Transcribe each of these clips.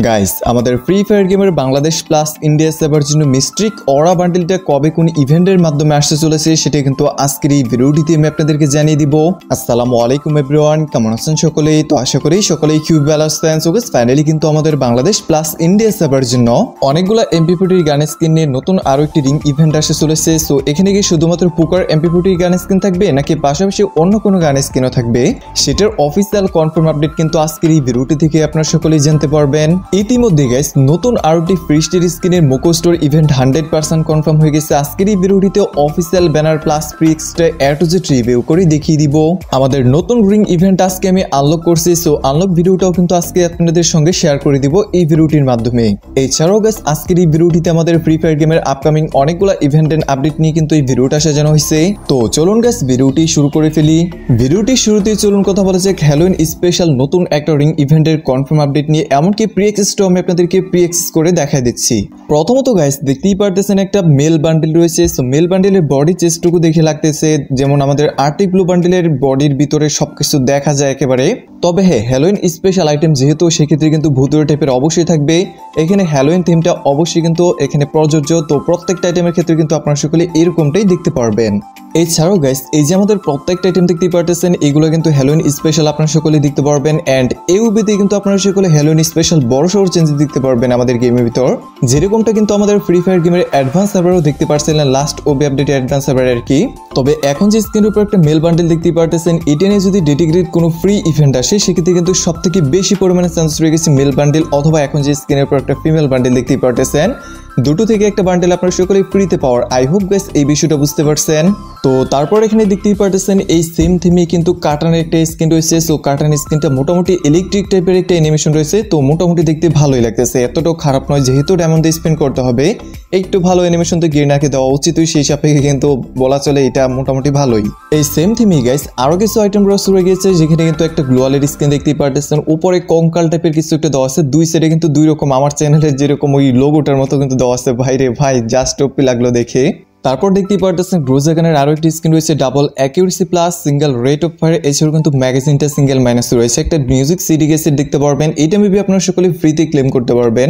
Guys আমাদের free fire গেমের Bangladesh plus India server জন্য মিস্ট্রিক অরা বান্ডেলটা কবে কোন ইভেন্টের মাধ্যমে আসতে চলেছে সেটা কিন্তু আজকের এই ভিডিওটিতে আমি আপনাদেরকে জানিয়ে দিব। আসসালামু আলাইকুম এভরিওয়ান, কেমন আছেন সকলেই? তো আশা করি সকলেই খুব ভালো আছেন। সো গাইস ফাইনালি কিন্তু আমাদের বাংলাদেশ প্লাস ইন্ডিয়া সার্ভার জন্য অনেকগুলো এমপি40 গান স্কিন নিয়ে নতুন আরো একটি রিং ইভেন্ট আসতে চলেছে। সো এখানে কি শুধুমাত্র পুকার এমপি40 গান স্কিন থাকবে নাকি পাশাপাশি অন্য কোনো গান স্কিনও থাকবে সেটার অফিসিয়াল কনফার্ম আপডেট কিন্তু আজকের এই ভিডিওটি থেকে আপনারা সকলেই জানতে পারবেন। ইতিমধ্যে গাইস নতুন আরোটি ফ্রি স্টির স্কিনের মোকো স্টোর ইভেন্ট 100% কনফার্ম হয়ে গেছে। আজকের এই ভিডিওটিতে official banner plus free extra A to Z review করে দেখিয়ে দিব। আমাদের নতুন রিং ইভেন্ট আজকে আমি আনলক করছি। সো আনলক ভিডিওটাও কিন্তু আজকে আপনাদের সঙ্গে শেয়ার করে দিব এই ভিডিওটির মাধ্যমে। এছাড়াও গাইস আজকের এই ভিডিওটিতে আমাদের ফ্রি ফায়ার গেমের আপকামিং অনেকগুলো ইভেন্ট এন্ড আপডেট নিয়ে কিন্তু এই ভিডিওটা সাজানো হয়েছে। তো চলুন গাইস ভিডিওটি শুরু করে ফেলি। ভিডিওটির শুরুতেই চলুন কথা বলা যাক হ্যালোইন স্পেশাল নতুন একটা রিং ইভেন্টের কনফার্ম আপডেট নিয়ে, এমনকি প্রি অ্যাক্সেসটাও আমি আপনাদেরকে প্রি অ্যাক্সেস করে দেখাই দিচ্ছি। প্রথমত গাইস দেখতেই পারতেছেন একটা মেল বান্ডেল রয়েছে। সো মেল বান্ডেলের বডি চেস্টটুকু দেখে লাগতেছে যেমন আমাদের আর্টিক ব্লু বান্ডেলের বডির ভিতরে সবকিছু দেখা যায় একেবারে। তবে হ্যাঁ, হ্যালোইন স্পেশাল আইটেম যেহেতু সেক্ষেত্রে কিন্তু ভুতুরে টাইপের অবশ্যই থাকবে। এখানে হ্যালোইন থিমটা অবশ্যই কিন্তু এখানে প্রযোজ্য। তো প্রত্যেকটা আইটেমের ক্ষেত্রে কিন্তু আপনারা সকলে এরকমটাই দেখতে পারবেন। এছাড়াও গাইস এই যে আমাদের প্রত্যেকটা আইটেম দেখতে পারতেছেন এগুলো কিন্তু হ্যালোইন স্পেশাল আপনারা সকলে দেখতে পারবেন। এন্ড ইউবিতে কিন্তু আপনারা সকলে হ্যালোইন স্পেশাল বড় সড় চেঞ্জ দেখতে পারবেন আমাদের গেমের ভিতর, যেরকমটা কিন্তু আমাদের ফ্রি ফায়ার গেমের অ্যাডভান্স সার্ভারও দেখতে পারছিলেন last OB update advance server আর কি। তবে এখন যে স্ক্রিনের উপর একটা মেল বান্ডেল দেখতে পারতেছেন এটা নিয়ে যদি ডেডিকেটেড কোনো ফ্রি ইভেন্ট আসে সেক্ষেত্রে কিন্তু সবথেকে বেশি পরিমাণে চান্স রয়ে গেছে মেল বান্ডেল, অথবা এখন যে স্ক্রিনের উপর একটা ফিমেল বান্ডেল দেখতে পারতেছেন দুটো থেকে একটা বান্ডেল আপনারা সকলেই ফ্রিতে পাওয়ার। আই হোপ গাইস এই বিষয়টা বুঝতে পারছেন। তো তারপর এখানে দেখতেই পারতেছেন এই সেম থিমে কিন্তু কাটানের একটা স্কিন রয়েছে। সো কাটানের স্কিনটা মোটামুটি ইলেকট্রিক টাইপের একটা অ্যানিমেশন রয়েছে। তো মোটামুটি দেখতে ভালোই লাগতেছে, এতটাও খারাপ নয়। যেহেতু ডায়মন্ড দিয়ে স্পেন্ড করতে হবে একটু ভালো অ্যানিমেশন তো গির্নাকে দেওয়া উচিত, সেই সাপেক্ষে কিন্তু বলা চলে এটা মোটামুটি ভালোই। এই সেম থিমে গাইস আরো কিছু আইটেম রয়ে গেছে যেখানে কিন্তু একটা গ্লোয়ালের স্কিন দেখতেই পারতেছেন, উপরে কঙ্কাল টাইপের কিছু একটা দেওয়া আছে। দুই সাইডে কিন্তু দুই রকম আমার চ্যানেলের যেরকম ওই লোগোটার মতো কিন্তু দেওয়া আছে। ভাই রে ভাই, জাস্ট ওপি লাগলো দেখে। তারপর দেখতেই পারতেছেন গ্রোজাগানের আরো একটি স্কিন রয়েছে double accuracy plus single rate of fire. এছাড়াও কিন্তু ম্যাগাজিনটা সিঙ্গেল মাইনাস রয়েছে। একটা মিউজিক সিডি গেসেট দেখতে পারবেন, এটা মেবি আপনারা সকলে ফ্রিতে ক্লেম করতে পারবেন।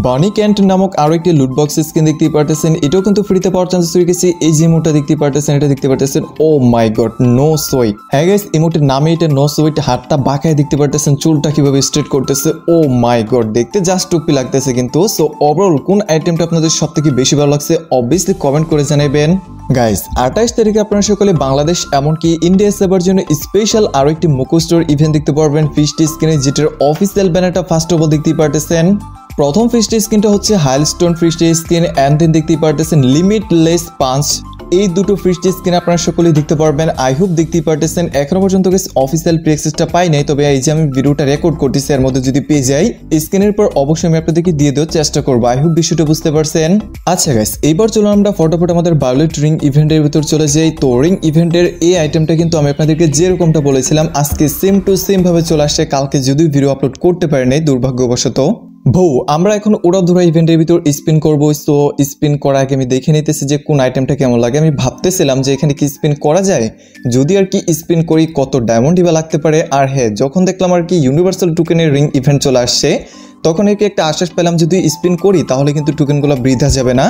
বানি ক্যান্ট নামক আরো একটি লুট বক্স স্কিন দেখতেই পারতেছেন, এটাও কিন্তু ফ্রিতে পাওয়ার চান্সেস রয়ে গেছে। এই যে ইমোটটা দেখতে পারতেছেন এটা দেখতে পারতেছেন, ও মাই গড নো সোয়েট। হ্যাঁ গাইস ইমোটের নামে এটা নো সোয়েট। হাতটা বাঁকায় দেখতে পারতেছেন, চুলটা কিভাবে স্ট্রেট করতেছে, ও মাই গড দেখতে জাস্ট টুপি লাগতেছে কিন্তু। সো ওভারঅল কোন আইটেমটা আপনাদের সবথেকে বেশি ভালো লাগছে অবভিয়াসলি কমেন্ট করে জানাবেন। গাইস 28 তারিখে আপনারা সকলে বাংলাদেশ এমনকি ইন্ডিয়া সার্ভার জন্য স্পেশাল আরো একটি মোকো স্টোর ইভেন্ট দেখতে পারবেন ফিস্টি স্কিনে, যেটার অফিসিয়াল ব্যানারটা ফার্স্ট অফ অল দেখতেই পারতেছেন। প্রথম ফিস্টি স্কিনটা হচ্ছে হাইলস্টোন ফিস্টি স্কিন, এন্ড দেন দেখতেই পারতেছেন লিমিটলেস পাঞ্চ। এই দুটো ফিস্টি স্কিন আপনারা সকলেই দেখতে পারবেন। আই হোপ দেখতেই পারতেছেন। এখনো পর্যন্ত অফিসিয়াল প্রি অ্যাক্সেসটা পাই নাই, তবে এই যে আমি ভিডিওটা রেকর্ড করতেছি এর মধ্যে যদি পেয়ে যাই স্ক্রিনের পর অবশ্যই আমি আপনাদেরকে দিয়ে দেওয়ার চেষ্টা করবো। আই হোপ বিষয়টা বুঝতে পারছেন। আচ্ছা গাইস এইবার চলুন আমরা ফটোফট আমাদের ভায়োলেট রিং ইভেন্টের ভিতর চলে যাই। তো রিং ইভেন্টের এই আইটেমটা কিন্তু আমি আপনাদেরকে যেরকমটা বলেছিলাম আজকে সেম টু সেম ভাবে চলে আসছে। কালকে যদিও ভিডিও আপলোড করতে পারি নাই দুর্ভাগ্যবশত। আমরা এখন উড়াধুরা ইভেন্টের ভিতর স্পিন করবো। তো স্পিন করার আগে আমি দেখে নিতেছি যে কোন আইটেমটা কেমন লাগে। আমি ভাবতেছিলাম যে এখানে কি স্পিন করা যায়, যদি আর কি স্পিন করি কত ডায়মন্ড বা লাগতে পারে। আর হ্যাঁ, যখন দেখলাম আর কি ইউনিভার্সাল টোকেনের রিং ইভেন্ট চলে আসছে তখন আর কি একটা আশ্বাস পেলাম যদি স্পিন করি তাহলে কিন্তু টোকেনগুলো বৃথা যাবে না।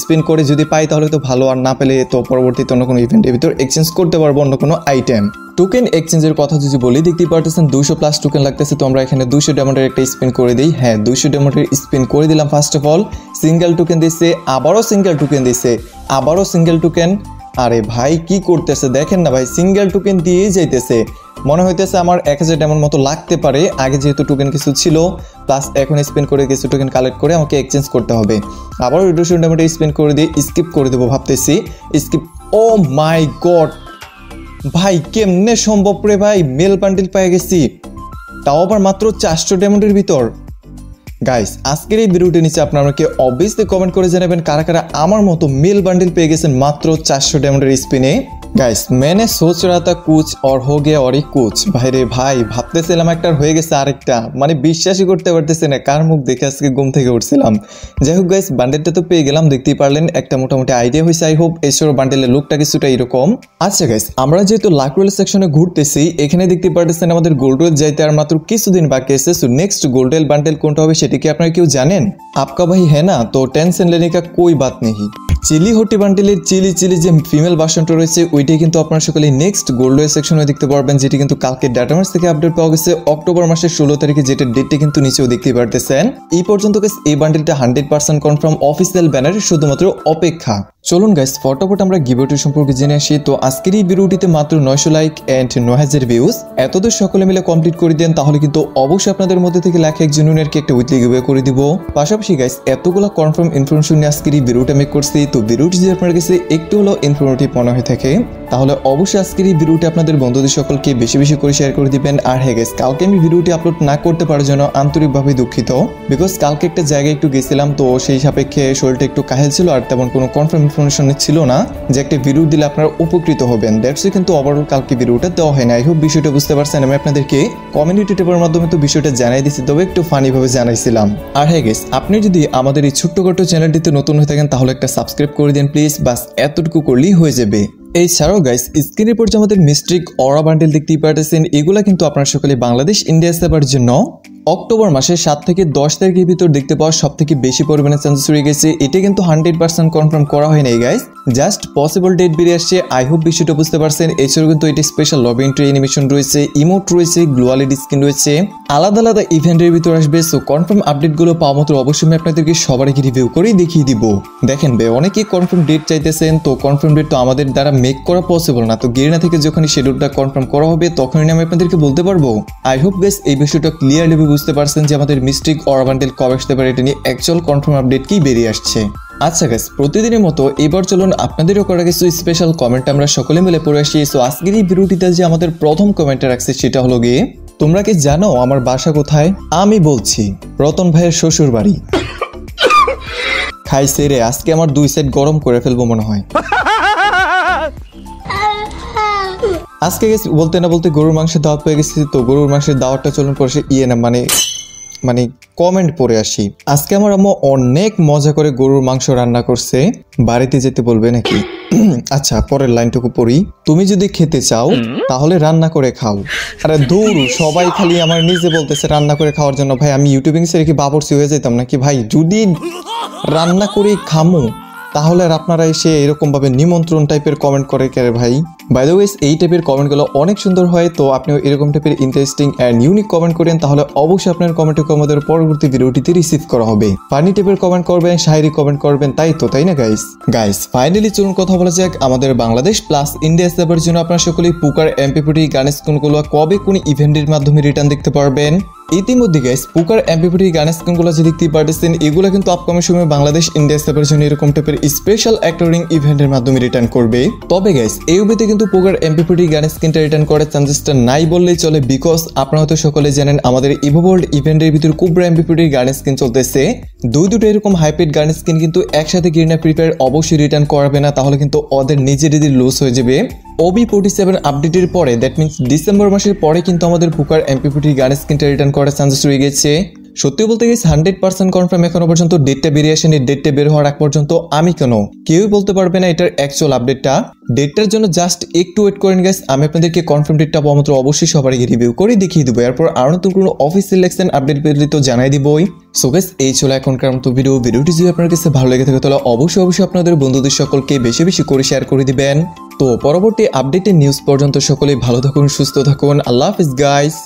স্পিন করে যদি পাই তাহলে তো ভালো, আর না পেলে তো পরবর্তীতে অন্য কোনো ইভেন্টের ভিতর এক্সচেঞ্জ করতে পারবো অন্য কোনো আইটেম। টোকেন এক্সচেঞ্জের কথা যদি বলি দেখতেই পারতেছেন 200+ টোকেন লাগতেছে। তো আমরা এখানে 200 ডায়মন্ডের একটা স্পিন করে দিই। হ্যাঁ 200 ডায়মন্ডের স্পিন করে দিলাম। First of all single token দিচ্ছে, আবারও সিঙ্গেল টোকেন দিচ্ছে, আবারও সিঙ্গেল টোকেন। আরে ভাই কি করতেছে দেখেন না ভাই, সিঙ্গেল টোকেন দিয়েই যাইতেছে। মনে হইতেছে আমার 1000 ডায়মন্ড মতো লাগতে পারে। আগে যেহেতু টোকেন কিছু ছিল প্লাস এখন স্পেন্ড করে কিছু টোকেন কালেক্ট করে আমাকে এক্সচেঞ্জ করতে হবে। আবার 200 ডায়মন্ডে স্পেন্ড করে দিয়ে স্কিপ করে দেবো ভাবতেছি। স্কিপ, ও মাই গড ভাই কেমনে সম্ভব রে ভাই, মেল বান্ডেল পেয়ে গেছি, তাও আবার মাত্র 400 ডায়মন্ডের ভিতর। গাইস আজকের এই ভিডিওটির নিচে আপনারা আমাকে অবভিয়াসলি কমেন্ট করে জানাবেন কারা কারা আমার মতো মেল বান্ডেল পেয়ে গেছেন মাত্র 400 ডায়মন্ডের স্পিনে। গাইস मैंने सोच रहा था कुछ और हो गया और ही कुछ ভাইরে ভাই ভাবতেছিলাম একটা হয়ে গেছে আরেকটা মানে বিশ্বাসই করতে পারতেছি না কার মুখ দেখে আজকে ঘুম থেকে উঠছিলাম যাই হোক গাইস বান্ডেলটা তো পেয়ে গেলাম দেখতেই পারলেন একটা মোটামুটি আইডিয়া হয়েছে আই হোপ এছাড়াও বান্ডেলের লুকটা কিছুটা এরকম আচ্ছা গাইস আমরা যেহেতু লাক রোল সেকশনে ঘুরতেছি এখানে দেখতে পারতেছেন আমাদের গোল্ড রোল যাইতে আর মাত্র কিছুদিন বাকি আছে so next gold roll bundle কোনটা হবে সেটা কি আপনারা কেউ জানেন आपका भाई है ना तो टेंशन लेने का कोई बात नहीं চিলি হটি বান্ডেলের চিলি চিলি যে ফিমেল ভার্সনটা রয়েছে ওইটাই কিন্তু আপনারা সকলে নেক্সট গোল্ড ওয়ে সেকশনে দেখতে পারবেন যেটি কিন্তু কালকে ডাটামার্স থেকে আপডেট পাওয়া গেছে অক্টোবর মাসের 16 তারিখে যেটা ডেটটা কিন্তু নিচেও দেখতে পারতেছেন এই পর্যন্ত গাইস এই বান্ডেলটা 100% কনফার্ম অফিসিয়াল ব্যানারে শুধুমাত্র অপেক্ষা চলুন গাইস ফটাফট আমরা গিভঅ্যাওয়ে সম্পর্কে জেনে আসি তো আজকের এই ভিডিওটিতে মাত্র 900 লাইক এন্ড 9000 ভিউজ এতদূর সকলে মিলে কমপ্লিট করে দেন তাহলে কিন্তু অবশ্যই আপনাদের মধ্যে থেকে লাখ একজন উইনারকে একটা উইকলি গিভঅ্যাওয়ে করে দিব পাশাপাশি গাইস এতগুলো কনফার্ম ইনফরমেশন নিয়ে আজকের এই ভিডিওটা মেক করছি তো ভিডিওটি যদি আপনাদের কাছে একটু হলো ইনফরমেটিভ মনে হয়ে থাকে তাহলে অবশ্যই আজকের এই ভিডিওটি আপনাদের বন্ধুদের সকলকে বেশি বেশি করে শেয়ার করে দিবেন আর হ্যাঁ গাইস কালকে আমি ভিডিওটি আপলোড না করতে পারার জন্য আন্তরিকভাবে দুঃখিত বিকজ কালকে একটা জায়গায় একটু গেছিলাম তো সেই সাপেক্ষে শরীরটা একটু কাহিল ছিল আর তেমন কোনো কনফার্ম ইনফরমেশন ছিল না যে একটা ভিডিও দিলে আপনারা উপকৃত হবেন দ্যাটস কিন্তু ওভারঅল কালকে ভিডিওটা দেওয়া হয় না আই হোপ বিষয়টা বুঝতে পারছেন আমি আপনাদেরকে কমিউনিটি ট্যাবের মাধ্যমে তো বিষয়টা জানাই দিয়েছি তবে একটু ফানি ভাবে জানাইছিলাম আর হ্যাঁ গাইস আপনি যদি আমাদের এই ছোট্টখাটো চ্যানেলটিতে নতুন হয়ে থাকেন তাহলে একটা সাবস্ক্রাইব করে দেন প্লিজ বাস এতটুকু করলেই হয়ে যাবে এছাড়াও গাইস স্ক্রিনের উপর যে আমাদের মিস্ট্রিক অরা বান্ডেল দেখতেই পারতেছেন এগুলা কিন্তু আপনারা সকলে বাংলাদেশ ইন্ডিয়া সেবার জন্য অক্টোবর মাসের 7 থেকে 10 তারিখের ভিতর দেখতে পাওয়ার সবথেকে বেশি পরিমাণে চান্সেস রয়ে গেছে এটা কিন্তু 100% কনফার্ম করা হয় নাই গাইস জাস্ট পসিবল ডেট বেরিয়ে আসছে আই হোপ বিষয়টা বুঝতে পারছেন এছাড়াও কিন্তু এটি স্পেশাল লবি এন্ট্রি অ্যানিমেশন রয়েছে ইমোট রয়েছে গ্লোয়ালিটি স্কিন রয়েছে আলাদা আলাদা ইভেন্টের ভিতর আসবে সো কনফার্ম আপডেটগুলো পাওয়া মাত্র অবশ্যই আমি আপনাদেরকে সবার আগে রিভিউ করেই দেখিয়ে দিব দেখেন ভাই অনেকেই কনফার্ম ডেট চাইতেছেন তো কনফার্ম ডেট তো আমাদের দ্বারা মেক করা পসিবল না তো গেরিনা থেকে যখন শিডিউলটা কনফার্ম করা হবে তখনই আমি আপনাদেরকে বলতে পারবো আই হোপ গাইস এই বিষয়টা ক্লিয়ারলি বুঝতে পারছেন যে আমাদের মিস্ট্রিক অরা বান্ডেল কবে আসতে পারে এটা নিয়ে অ্যাকচুয়াল কনফার্ম আপডেট কি বেরিয়ে আসছে আচ্ছা গাইস প্রতিদিনের মতো এবার চলুন আপনাদেরও করা কিছু স্পেশাল কমেন্ট আমরা সকলে মিলে পড়ে আসি সো আজকের এই ভিডিওটিতে যে আমাদের প্রথম কমেন্টটা রাখছে সেটা হলো গিয়ে তোমরা কি জানো আমার বাসা কোথায় আমি বলছি রতন ভাইয়ের শ্বশুর বাড়ি খাইছে রে আজকে আমার 2 সেট গরম করে ফেলবো মনে হয় আজকে বলতে না বলতে গরুর মাংসের দাওয়াত পেয়ে গেছি তো গরুর মাংসের দাওয়াতটা চলুন পরে না মানে কমেন্ট পড়ে আসি আজকে আমার আম্মু অনেক মজা করে গরুর মাংস রান্না করছে বাড়িতে যেতে বলবে নাকি আচ্ছা পরের লাইনটুকু পড়ি তুমি যদি খেতে চাও তাহলে রান্না করে খাও আরে দূর সবাই খালি আমার নিজে বলতেছে রান্না করে খাওয়ার জন্য ভাই আমি ইউটিউবিং ছেড়ে কি বাবরসি হয়ে যেতাম নাকি ভাই যদি রান্না করে খামু তাহলে আর আপনারা এসে এরকম ভাবে নিমন্ত্রণ টাইপের কমেন্ট করে কেরে ভাই বাই দ্য ওয়ে এই টাইপের কমেন্টগুলো অনেক সুন্দর হয় তো আপনিও এরকম টাইপের ইন্টারেস্টিং এন্ড ইউনিক কমেন্ট করেন তাহলে অবশ্যই আপনার কমেন্টকে আমাদের পরবর্তী ভিডিওটিতে রিসিভ করা হবে ফানি টাইপের কমেন্ট করবেন শায়রি কমেন্ট করবেন তাই না গাইস ফাইনালি চলুন কথা বলা যাক আমাদের বাংলাদেশ প্লাস ইন্ডিয়া সার্ভারের জন্য আপনারা সকলেই পুকার এমপিপিটি গানের স্কিনগুলো কবে কোন ইভেন্টের মাধ্যমে রিটার্ন দেখতে পারবেন ইতিমধ্যে গাইস পুকার এমপিপিটি গানের স্কিনগুলো যে দেখতে পারতেছেন এগুলো কিন্তু আপকামিং সময়ে বাংলাদেশ ইন্ডিয়া সার্ভারের জন্য এরকম টাইপের স্পেশাল অ্যাক্টরিং ইভেন্টের মাধ্যমে রিটার্ন করবে তবে গাইস এই উবেতে কিন্তু পুকার এমপিপিটি গানের স্কিনটা রিটার্ন করার চান্সেসটা নাই বললেই চলে বিকজ আপনারা হয়তো সকলে জানেন আমাদের ইভোভোল্ড ইভেন্টের ভিতর কুবরা এমপিপিটি গানের স্কিন চলতেছে দুটো এরকম হাইপেড গানের স্কিন কিন্তু একসাথে গিরিনা ফ্রি ফায়ার অবশ্যই রিটার্ন করাবে না তাহলে কিন্তু ওদের নিজেরই লস হয়ে যাবে OB47 আপডেটের পরে দ্যাট মিন্স ডিসেম্বর মাসের পরে কিন্তু আমাদের পুকার এমপিপিটি গানের স্কিনটা রিটার্ন করার চান্সেস রয়ে গেছে সত্যি বলতে গেছি 100% কনফার্ম এখনো পর্যন্ত ডেটটা বেরিয়ে আসেনি ডেটটা বের হওয়ার আগ পর্যন্ত আমি কেউই বলতে পারবে না এটার অ্যাকচুয়াল আপডেটটা ডেটটার জন্য জাস্ট একটু ওয়েট করেন গাইস আমি আপনাদেরকে কনফার্ম ডেটটা পাওয়া মাত্র অবশ্যই সবার আগে রিভিউ করে দেখিয়ে দেবো এরপর আরো নতুন কোনো অফিস সিলেকশন আপডেট পেলে তো জানাই দিবই সো গাইস এই ছিল এখনকার মতো ভিডিওটি যদি আপনার কাছে ভালো লেগে থাকে তাহলে অবশ্যই আপনাদের বন্ধুদের সকলকে বেশি বেশি করে শেয়ার করে দিবেন তো পরবর্তী আপডেটের নিউজ পর্যন্ত সকলেই ভালো থাকুন সুস্থ থাকুন আল্লাহ হাফেজ গাইস।